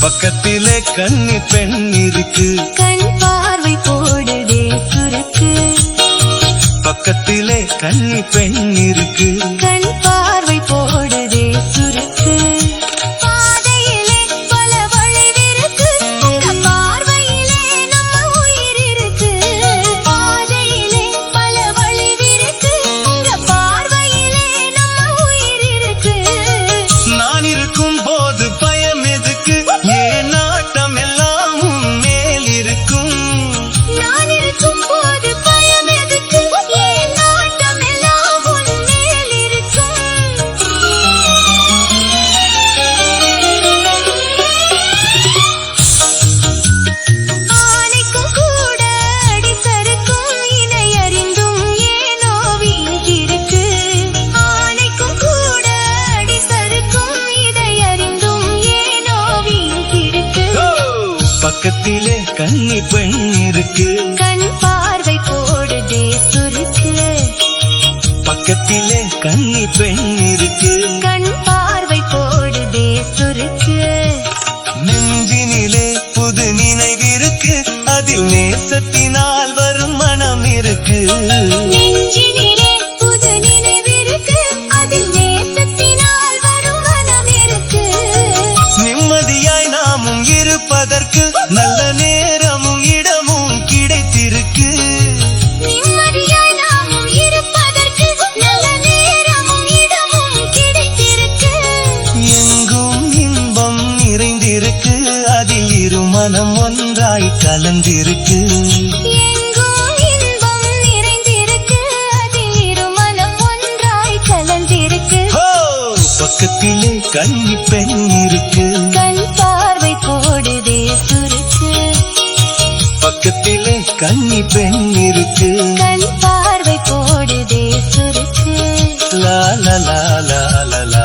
பக்கத்திலே கன்னி பெண் இருக்கு, கண் பார்வை போடுதே சுருக்கு. பக்கத்திலே கன்னி பெண் இருக்கு, கண் பார்வை போடுதே சுருக்கு. பாதையிலே பல வளைவிருக்கு, உங்க பார்வையிலே நம்ம உயிர் இருக்கு. பாதையிலே பல வளைவிருக்கு, உங்க பார்வையிலே நம்ம உயிர் இருக்கு. நான் இருக்கும் போது பயம் எதுக்கு, ஏன் நாட்டம் எல்லாம் உன் மேல் இருக்கும். நான் இருக்கும் போது பயம் எதுக்கு, ஏன் நாட்டம் எல்லாம் உன் மேல் இருக்கும். ஆனைக்கும் கூட அடி சறுக்கும், இதை அறிந்தும் ஏனோ வீங்கிருக்கு. ஆனைக்கும் கூட அடி சறுக்கும், இதை அறிந்தும் ஏனோ வீங்கிருக்கு. பக்கத்திலே கன்னி பெண் இருக்கு, கண் பார்வை போடுதே சுருக்கு. பக்கத்திலே கன்னி பெண் இருக்கு, கண் பார்வை போடுதே சுருக்கு. நெஞ்சினிலே புது நினைவிருக்கு, அதில் நேசத்தினால் வரும் மனம் இருக்கு. நெஞ்சினிலே புது நினைவிருக்கு, அதில் நேசத்தினால் வரும் மனம் இருக்கு. நிம்மதியாய் நாமும் இருப்பதற்கு நல்ல நேரமும் இடமும் கிடைத்திருக்கு. நிம்மதியாய் நாமும் இருப்பதற்கு நல்ல நேரமும் இடமும் கிடைத்திருக்கு. எங்கும் இன்பம் நிறைந்திருக்கு, அதில் இரு மனம் ஒன்றாய் கலந்திருக்கு. எங்கும் இன்பம் நிறைந்திருக்கு, அதில் இரு மனம் ஒன்றாய் கலந்திருக்கு. ஹோ! பக்கத்திலே கன்னி பெண் இருக்கு, கண் பார்வை போடுதே சுருக்கு. பக்கத்திலே கன்னி பெண் இருக்கு. கண் பார்வை போடுதே சுருக்கு. லா லா லா லா லா லா.